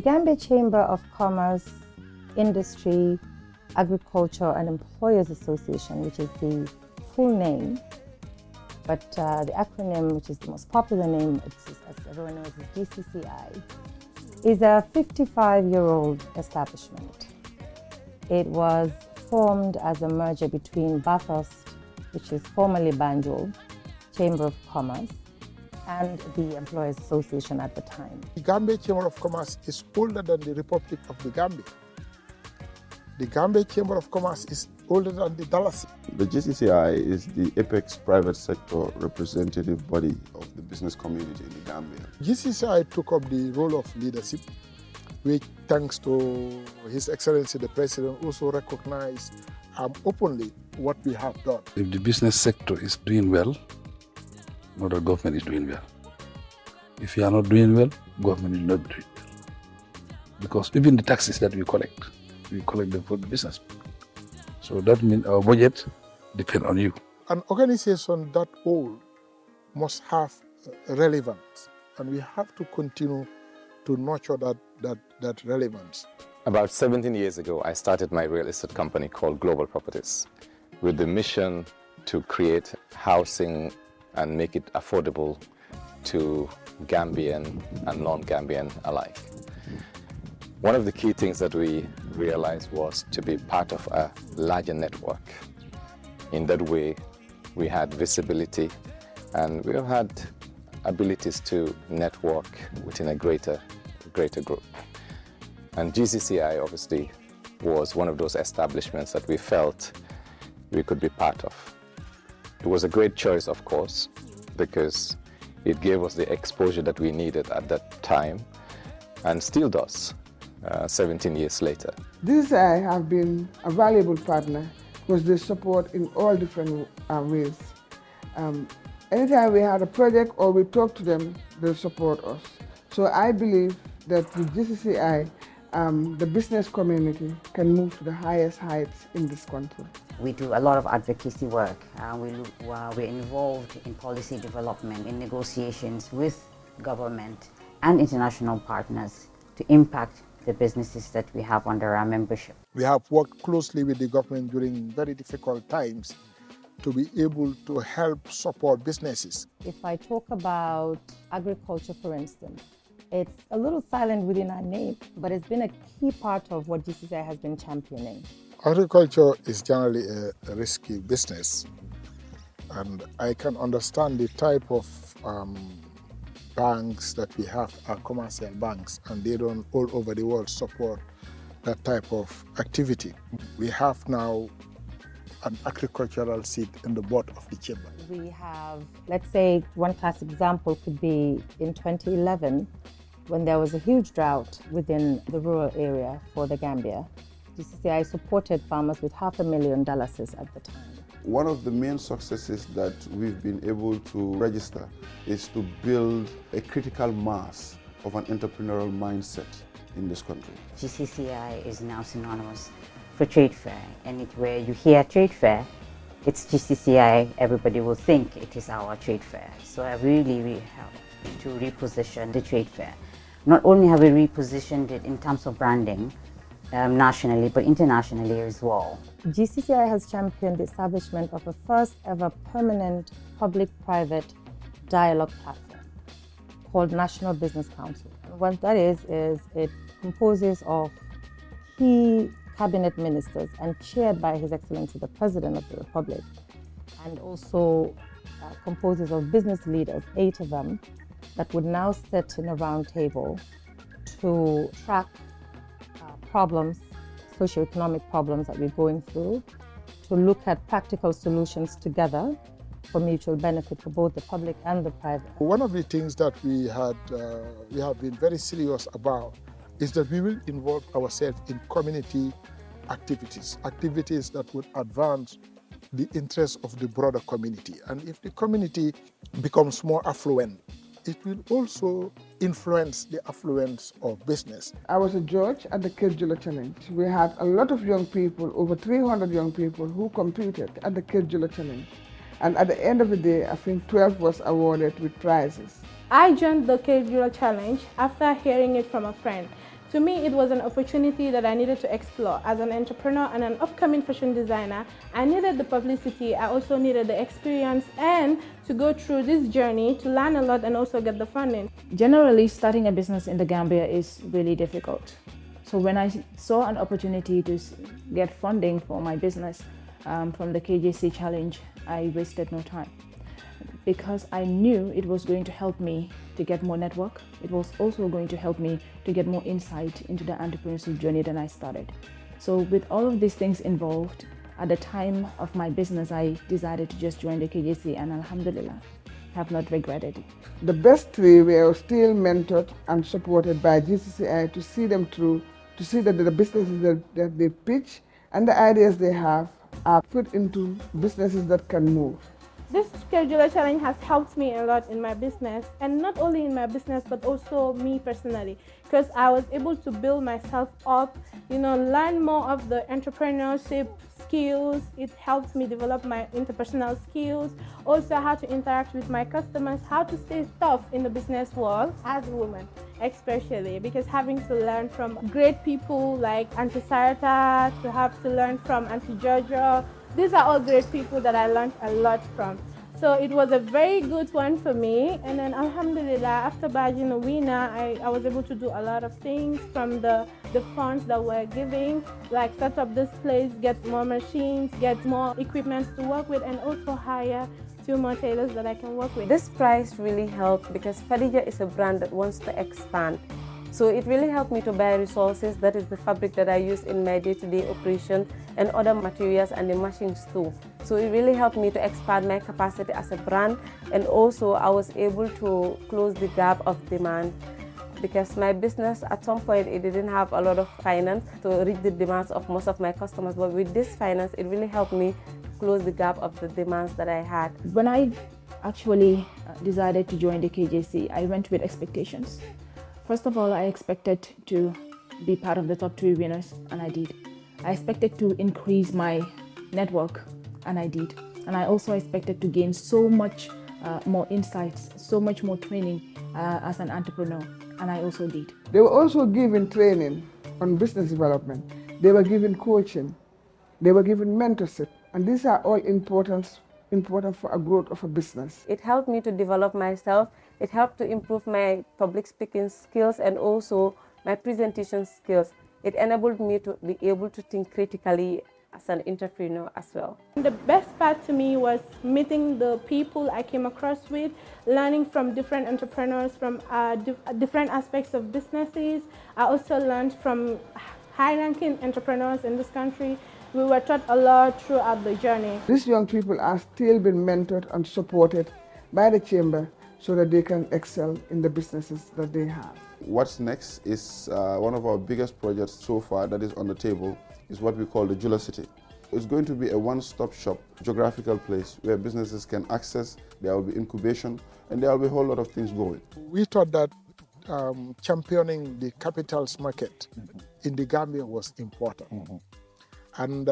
Gambia Chamber of Commerce, Industry, Agriculture and Employers Association, which is the full name, but the acronym, which is the most popular name, as everyone knows, is GCCI, is a 55-year-old establishment. It was formed as a merger between Bathurst, which is formerly Banjul, Chamber of Commerce, and the Employers Association at the time. The Gambia Chamber of Commerce is older than the Republic of the Gambia. The Gambia Chamber of Commerce is older than the Dallas. The GCCI is the apex private sector representative body of the business community in the Gambia. GCCI took up the role of leadership, which, thanks to His Excellency the President, also recognized openly what we have done. If the business sector is doing well, not the government is doing well. If you are not doing well, government is not doing well. Because even the taxes that we collect them for the business. So that means our budget depends on you. An organization that old must have relevance, and we have to continue to nurture that relevance. About 17 years ago, I started my real estate company called Global Properties with the mission to create housing and make it affordable to Gambian and non-Gambian alike. One of the key things that we realized was to be part of a larger network. In that way, we had visibility and we have had abilities to network within a greater group. And GCCI obviously was one of those establishments that we felt we could be part of. It was a great choice, of course, because it gave us the exposure that we needed at that time and still does, 17 years later. GCCI have been a valuable partner because they support in all different ways. Anytime we had a project or we talk to them, they support us. So I believe that with GCCI, the business community can move to the highest heights in this country. We do a lot of advocacy work. We're involved in policy development, in negotiations with government and international partners to impact the businesses that we have under our membership. We have worked closely with the government during very difficult times to be able to help support businesses. If I talk about agriculture, for instance, it's a little silent within our name, but it's been a key part of what GCCI has been championing. Agriculture is generally a risky business, and I can understand the type of banks that we have are commercial banks, and they don't all over the world support that type of activity. We have now an agricultural seat in the board of the chamber. We have, let's say, one classic example could be in 2011, when there was a huge drought within the rural area for the Gambia. GCCI supported farmers with $500,000 at the time. One of the main successes that we've been able to register is to build a critical mass of an entrepreneurial mindset in this country. GCCI is now synonymous for trade fair, and where you hear trade fair, it's GCCI, everybody will think it is our trade fair. So I really helped to reposition the trade fair. Not only have we repositioned it in terms of branding, nationally, but internationally as well. GCCI has championed the establishment of a first ever permanent public-private dialogue platform called National Business Council. What that is it composes of key cabinet ministers and chaired by His Excellency the President of the Republic, and also composes of business leaders, 8 of them, that would now sit in a round table to track problems, socioeconomic problems that we're going through, to look at practical solutions together for mutual benefit for both the public and the private. One of the things that we have been very serious about is that we will involve ourselves in community activities that would advance the interests of the broader community. And if the community becomes more affluent, it will also influence the affluence of business. I was a judge at the Kejula Challenge. We had a lot of young people, over 300 young people who competed at the Kejula Challenge. And at the end of the day, I think 12 was awarded with prizes. I joined the Kejula Challenge after hearing it from a friend. To me, it was an opportunity that I needed to explore. As an entrepreneur and an upcoming fashion designer, I needed the publicity, I also needed the experience and to go through this journey to learn a lot and also get the funding. Generally, starting a business in the Gambia is really difficult. So when I saw an opportunity to get funding for my business from the KJC Challenge, I wasted no time, because I knew it was going to help me to get more network. It was also going to help me to get more insight into the entrepreneurship journey that I started. So with all of these things involved, at the time of my business, I decided to just join the KJC, and alhamdulillah, have not regretted it. The best way, we are still mentored and supported by GCCI to see them through, to see that the businesses that they pitch and the ideas they have are put into businesses that can move. This scheduler challenge has helped me a lot in my business, and not only in my business but also me personally, because I was able to build myself up, learn more of the entrepreneurship skills. It helped me develop my interpersonal skills, also how to interact with my customers, how to stay tough in the business world as a woman, especially because having to learn from great people like Auntie Sarata, to have to learn from Auntie Georgia. These are all great people that I learned a lot from. So it was a very good one for me. And then alhamdulillah, after being a winner, I was able to do a lot of things from the funds that we're giving, like set up this place, get more machines, get more equipment to work with, and also hire 2 more tailors that I can work with. This prize really helped because Khadija is a brand that wants to expand. So it really helped me to buy resources, that is the fabric that I use in my day-to-day operation, and other materials and the machines too. So it really helped me to expand my capacity as a brand, and also I was able to close the gap of demand, because my business at some point it didn't have a lot of finance to reach the demands of most of my customers, but with this finance it really helped me close the gap of the demands that I had. When I actually decided to join the KJC, I went with expectations. First of all, I expected to be part of the top 3 winners, and I did. I expected to increase my network, and I did. And I also expected to gain so much more insights, so much more training as an entrepreneur, and I also did. They were also given training on business development. They were given coaching. They were given mentorship, and these are all important for a growth of a business. It helped me to develop myself. It helped to improve my public speaking skills and also my presentation skills. It enabled me to be able to think critically as an entrepreneur as well. The best part to me was meeting the people I came across with, learning from different entrepreneurs from different aspects of businesses. I also learned from high-ranking entrepreneurs in this country. We were taught a lot throughout the journey. These young people are still being mentored and supported by the Chamber so that they can excel in the businesses that they have. What's next is one of our biggest projects so far that is on the table is what we call the Jula City. It's going to be a one-stop shop, geographical place where businesses can access, there will be incubation, and there will be a whole lot of things going. We thought that championing the capitals market in the Gambia was important. And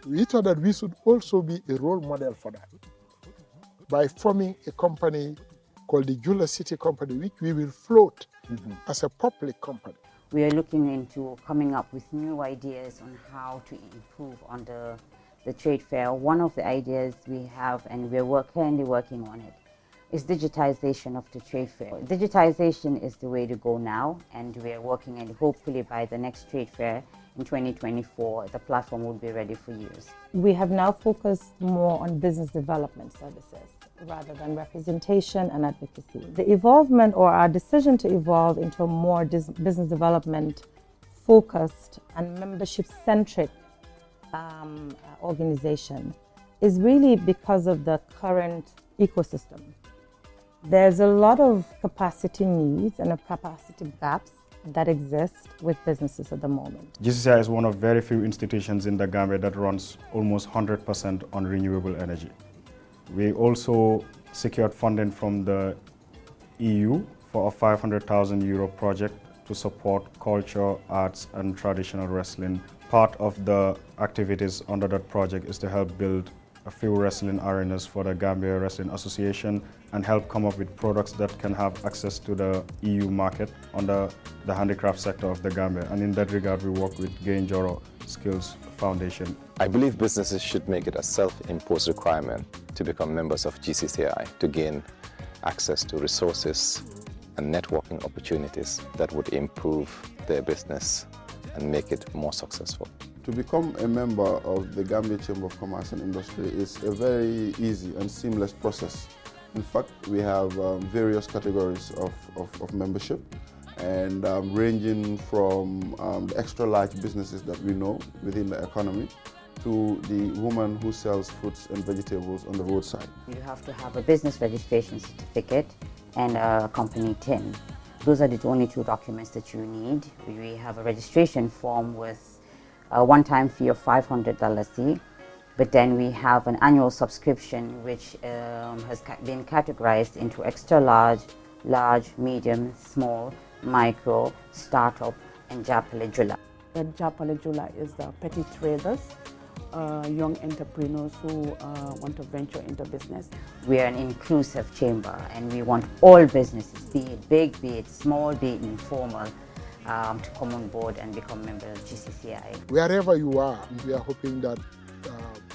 we thought that we should also be a role model for that by forming a company called the Jula City Company, which we will float as a public company. We are looking into coming up with new ideas on how to improve on the trade fair. One of the ideas we have, and we're currently working on it, is digitization of the trade fair. Digitization is the way to go now, and we are working, and hopefully by the next trade fair in 2024, the platform will be ready for use. We have now focused more on business development services rather than representation and advocacy. The evolvement, or our decision to evolve into a more business development focused and membership-centric organization, is really because of the current ecosystem. There's a lot of capacity needs and capacity gaps that exist with businesses at the moment. GCCI is one of very few institutions in the Gambia that runs almost 100% on renewable energy. We also secured funding from the EU for a €500,000 project to support culture, arts and traditional wrestling. Part of the activities under that project is to help build a few wrestling arenas for the Gambia Wrestling Association and help come up with products that can have access to the EU market under the handicraft sector of the Gambia. And in that regard, we work with Gain Joro Skills Foundation. I believe businesses should make it a self-imposed requirement to become members of GCCI to gain access to resources and networking opportunities that would improve their business and make it more successful. To become a member of the Gambia Chamber of Commerce and Industry is a very easy and seamless process. In fact, we have various categories of membership, and ranging from the extra large businesses that we know within the economy to the woman who sells fruits and vegetables on the roadside. You have to have a business registration certificate and a company TIN. Those are the only two documents that you need. We have a registration form with a one-time fee of $500, but then we have an annual subscription which has been categorized into extra large, large, medium, small, micro, startup, and Japale Jula. Japale Jula is the petty traders, young entrepreneurs who want to venture into business. We are an inclusive chamber, and we want all businesses, be it big, be it small, be it informal, to come on board and become members of GCCI. Wherever you are, we are hoping that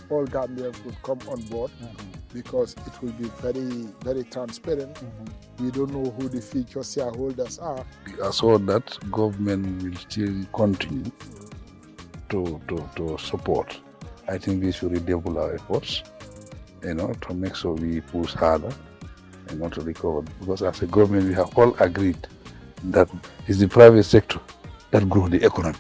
all Gambians would come on board because it will be very, very transparent. We don't know who the future shareholders are. We assured that government will still continue to support. I think we should redouble our efforts, to make sure we push harder and not to recover. Because as a government, we have all agreed that it's the private sector that grows the economy.